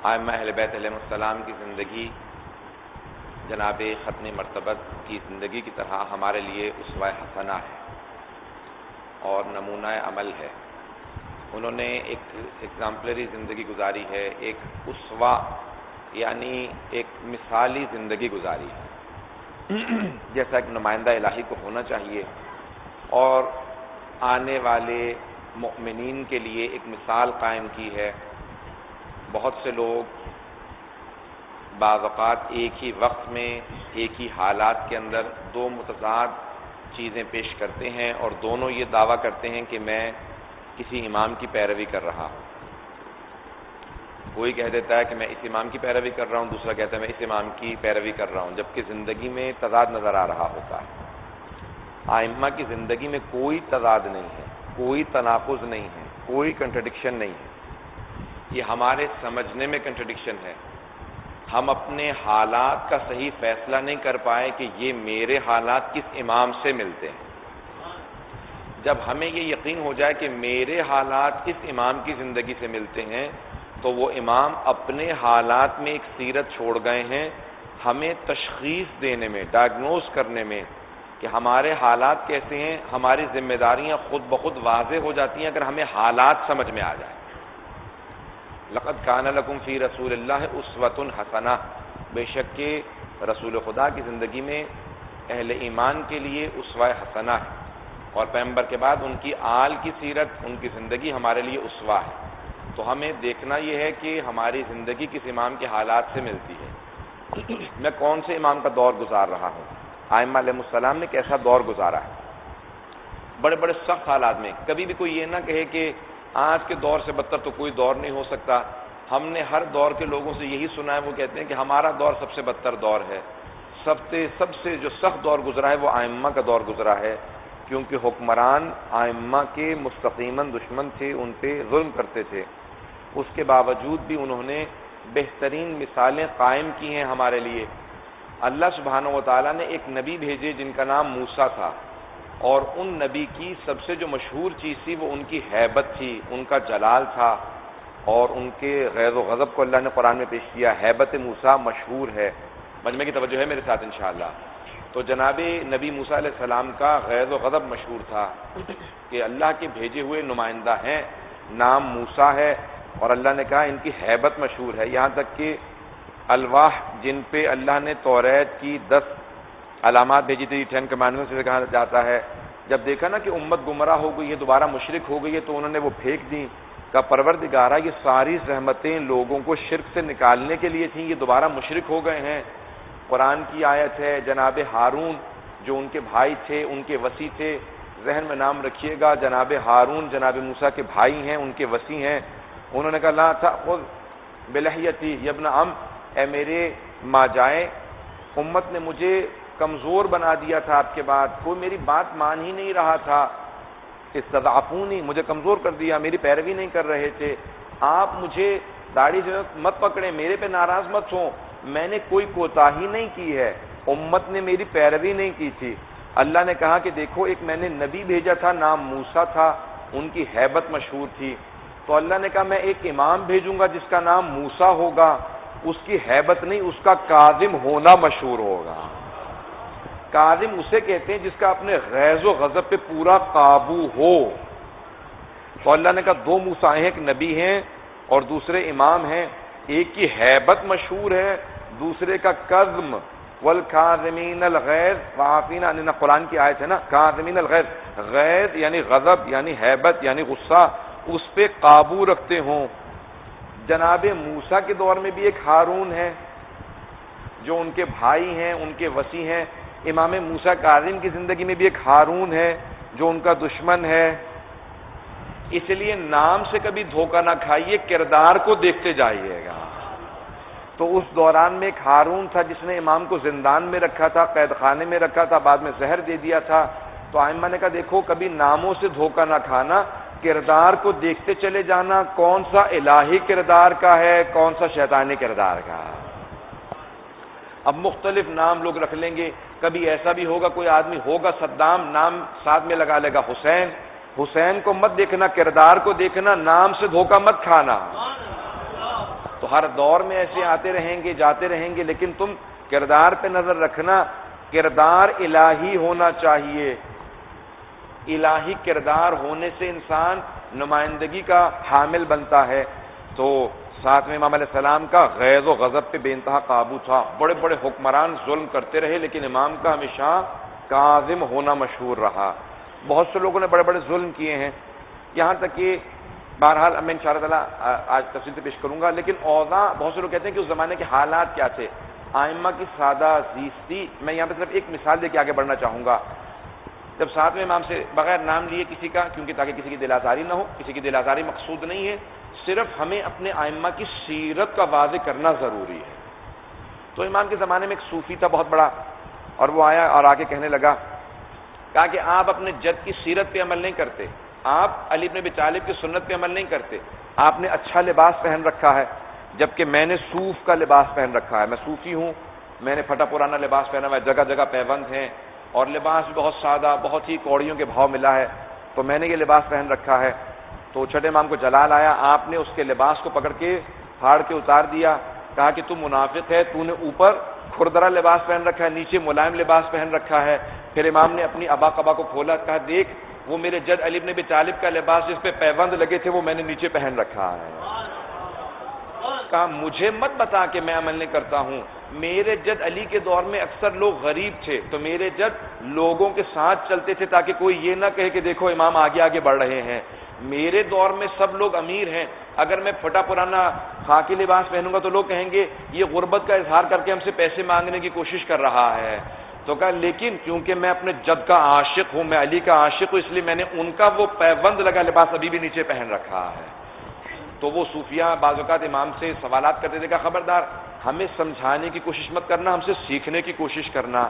ائمہ اہل بیت علیہ السلام کی زندگی جناب ختم مرتبت کی زندگی کی طرح ہمارے لیے اسوہ حسنہ ہے اور نمونہ عمل ہے۔ انہوں نے ایک ایگزامپلری زندگی گزاری ہے، ایک اسوہ یعنی ایک مثالی زندگی گزاری ہے جیسا ایک نمائندہ الہی کو ہونا چاہیے، اور آنے والے مؤمنین کے لیے ایک مثال قائم کی ہے۔ بہت سے لوگ بعض اوقات ایک ہی وقت میں ایک ہی حالات کے اندر دو متضاد چیزیں پیش کرتے ہیں اور دونوں یہ دعویٰ کرتے ہیں کہ میں کسی امام کی پیروی کر رہا ہوں۔ کوئی کہہ دیتا ہے کہ میں اس امام کی پیروی کر رہا ہوں، دوسرا کہتا ہے میں اس امام کی پیروی کر رہا ہوں، جبکہ زندگی میں تضاد نظر آ رہا ہوتا ہے۔ ائمہ کی زندگی میں کوئی تضاد نہیں ہے، کوئی تناقض نہیں ہے، کوئی کنٹرڈکشن نہیں ہے۔ یہ ہمارے سمجھنے میں کنٹرڈکشن ہے۔ ہم اپنے حالات کا صحیح فیصلہ نہیں کر پائے کہ یہ میرے حالات کس امام سے ملتے ہیں۔ جب ہمیں یہ یقین ہو جائے کہ میرے حالات اس امام کی زندگی سے ملتے ہیں تو وہ امام اپنے حالات میں ایک سیرت چھوڑ گئے ہیں ہمیں تشخیص دینے میں، ڈائگنوز کرنے میں کہ ہمارے حالات کیسے ہیں۔ ہماری ذمہ داریاں خود بخود واضح ہو جاتی ہیں اگر ہمیں حالات سمجھ میں آ جائیں۔ لقد کان لکم فی رسول اللہ اسوۃ حسنہ، بے شک کہ رسول خدا کی زندگی میں اہل ایمان کے لیے اسوہ حسنہ ہے، اور پیغمبر کے بعد ان کی آل کی سیرت، ان کی زندگی ہمارے لیے اسوہ ہے۔ تو ہمیں دیکھنا یہ ہے کہ ہماری زندگی کس امام کے حالات سے ملتی ہے، میں کون سے امام کا دور گزار رہا ہوں۔ ائمہ علیہ السلام نے کیسا دور گزارا ہے، بڑے بڑے سخت حالات میں۔ کبھی بھی کوئی یہ نہ کہے کہ آج کے دور سے بدتر تو کوئی دور نہیں ہو سکتا۔ ہم نے ہر دور کے لوگوں سے یہی سنا ہے، وہ کہتے ہیں کہ ہمارا دور سب سے بدتر دور ہے۔ سب سے جو سخت دور گزرا ہے وہ ائمہ کا دور گزرا ہے، کیونکہ حکمران ائمہ کے مستقیماً دشمن تھے، ان پہ ظلم کرتے تھے۔ اس کے باوجود بھی انہوں نے بہترین مثالیں قائم کی ہیں ہمارے لیے۔ اللہ سبحانہ و تعالیٰ نے ایک نبی بھیجے جن کا نام موسیٰ تھا، اور ان نبی کی سب سے جو مشہور چیز تھی وہ ان کی ہیبت تھی، ان کا جلال تھا، اور ان کے غیظ و غضب کو اللہ نے قرآن میں پیش کیا۔ ہیبت موسیٰ مشہور ہے۔ مجمع کی توجہ ہے میرے ساتھ انشاءاللہ۔ تو جناب نبی موسیٰ علیہ السلام کا غیظ و غضب مشہور تھا کہ اللہ کے بھیجے ہوئے نمائندہ ہیں، نام موسیٰ ہے، اور اللہ نے کہا ان کی ہیبت مشہور ہے، یہاں تک کہ الواح جن پہ اللہ نے توریت کی 10 علامات بھیجی تھی، 10 کمانڈمنٹس سے کہا جاتا ہے، جب دیکھا نا کہ امت گمراہ ہو گئی ہے، دوبارہ مشرک ہو گئی ہے، تو انہوں نے وہ پھینک دیں۔ کا پروردگارہ یہ ساری رحمتیں لوگوں کو شرک سے نکالنے کے لیے تھیں، یہ دوبارہ مشرک ہو گئے ہیں۔ قرآن کی آیت ہے، جناب ہارون جو ان کے بھائی تھے، ان کے وصی تھے، ذہن میں نام رکھیے گا، جناب ہارون جناب موسیٰ کے بھائی ہیں، ان کے وصی ہیں۔ انہوں نے کہا لا تأخذ بلحیتی یا ابن عم، اے میرے ماں جائے، امت نے مجھے کمزور بنا دیا تھا آپ کے بعد، کوئی میری بات مان ہی نہیں رہا تھا، استضعفونی، مجھے کمزور کر دیا، میری پیروی نہیں کر رہے تھے۔ آپ مجھے داڑھی سے مت پکڑیں، میرے پہ ناراض مت ہوں، میں نے کوئی کوتاہی نہیں کی ہے، امت نے میری پیروی نہیں کی تھی۔ اللہ نے کہا کہ دیکھو ایک میں نے نبی بھیجا تھا، نام موسیٰ تھا، ان کی ہیبت مشہور تھی، تو اللہ نے کہا میں ایک امام بھیجوں گا جس کا نام موسیٰ ہوگا، اس کی ہیبت نہیں، اس کا کاظم ہونا مشہور ہوگا۔ کاظم اسے کہتے ہیں جس کا اپنے غیظ و غضب پہ پورا قابو ہو۔ تو اللہ نے کہا 2 موسیٰ ہیں، ایک نبی ہیں اور دوسرے امام ہیں، ایک کی ہیبت مشہور ہے، دوسرے کا کظم، والکاظمین الغیظ والعافین عن الناس، قرآن کی آیت ہے نا، کاظمین الغیظ، غیظ یعنی غضب یعنی ہیبت یعنی غصہ، اس پہ قابو رکھتے ہوں۔ جناب موسیٰ کے دور میں بھی ایک ہارون ہے جو ان کے بھائی ہیں، ان کے وصی ہیں۔ امام موسیٰ کاظم کی زندگی میں بھی ایک ہارون ہے جو ان کا دشمن ہے۔ اس لیے نام سے کبھی دھوکہ نہ کھائیے، کردار کو دیکھتے جائیے گا۔ تو اس دوران میں ایک ہارون تھا جس نے امام کو زندان میں رکھا تھا، قید خانے میں رکھا تھا، بعد میں زہر دے دیا تھا۔ تو ائمہ نے کہا دیکھو کبھی ناموں سے دھوکہ نہ کھانا، کردار کو دیکھتے چلے جانا، کون سا الہی کردار کا ہے، کون سا شیطانی کردار کا ہے۔ اب مختلف نام لوگ رکھ لیں گے، کبھی ایسا بھی ہوگا کوئی آدمی ہوگا صدام، نام ساتھ میں لگا لے گا حسین، حسین کو مت دیکھنا، کردار کو دیکھنا، نام سے دھوکہ مت کھانا۔ تو ہر دور میں ایسے آتے رہیں گے جاتے رہیں گے، لیکن تم کردار پہ نظر رکھنا، کردار الہی ہونا چاہیے۔ الہی کردار ہونے سے انسان نمائندگی کا حامل بنتا ہے۔ تو ساتھ میں امام علیہ السلام کا غیظ و غضب پہ بے انتہا قابو تھا، بڑے بڑے حکمران ظلم کرتے رہے لیکن امام کا ہمیشہ کاظم ہونا مشہور رہا۔ بہت سے لوگوں نے بڑے بڑے ظلم کیے ہیں، یہاں تک کہ بہرحال میں انشاءاللہ تعالیٰ آج تفصیل سے پیش کروں گا، لیکن اوضاع بہت سے لوگ کہتے ہیں کہ اس زمانے کے حالات کیا تھے، ائمہ کی سادہ زیستی۔ میں یہاں پہ صرف ایک مثال دے کے آگے بڑھنا چاہوں گا۔ جب ساتھ میں امام سے بغیر نام لیے کسی کا، کیونکہ تاکہ کسی کی دل آزاری نہ ہو، کسی کی دل آزاری مقصود نہیں ہے، صرف ہمیں اپنے ائمہ کی سیرت کا واضح کرنا ضروری ہے۔ تو امام کے زمانے میں ایک صوفی تھا بہت بڑا، اور وہ آیا اور آ کے کہنے لگا، کہا کہ آپ اپنے جد کی سیرت پہ عمل نہیں کرتے، آپ علی بن ابی طالب کی سنت پہ عمل نہیں کرتے، آپ نے اچھا لباس پہن رکھا ہے جبکہ میں نے صوف کا لباس پہن رکھا ہے۔ میں صوفی ہوں، میں نے پھٹا پرانا لباس پہنا ہوا ہے، جگہ جگہ پیوند ہیں اور لباس بھی بہت سادہ، بہت ہی کوڑیوں کے بھاؤ ملا ہے، تو میں نے یہ لباس پہن رکھا ہے۔ تو چھٹے امام کو جلال آیا، آپ نے اس کے لباس کو پکڑ کے پھاڑ کے اتار دیا، کہا کہ تم منافق ہے، تو نے اوپر کھردرا لباس پہن رکھا ہے، نیچے ملائم لباس پہن رکھا ہے۔ پھر امام نے اپنی ابا قبا کو کھولا، کہا دیکھ وہ میرے جد علی بن ابی طالب کا لباس جس پہ پیوند لگے تھے وہ میں نے نیچے پہن رکھا ہے۔ کہا مجھے مت بتا کہ میں عمل نہیں کرتا ہوں، میرے جد علی کے دور میں اکثر لوگ غریب تھے تو میرے جد لوگوں کے ساتھ چلتے تھے تاکہ کوئی یہ نہ کہے کہ دیکھو امام آگے آگے بڑھ رہے ہیں۔ میرے دور میں سب لوگ امیر ہیں، اگر میں پھٹا پرانا خاکی لباس پہنوں گا تو لوگ کہیں گے یہ غربت کا اظہار کر کے ہم سے پیسے مانگنے کی کوشش کر رہا ہے۔ تو کہا لیکن کیونکہ میں اپنے جد کا عاشق ہوں، میں علی کا عاشق ہوں، اس لیے میں نے ان کا وہ پیوند لگا لباس ابھی بھی نیچے پہن رکھا ہے۔ تو وہ صوفیاء بعض اوقات امام سے سوالات کرتے تھے، کہا خبردار ہمیں سمجھانے کی کوشش مت کرنا، ہم سے سیکھنے کی کوشش کرنا۔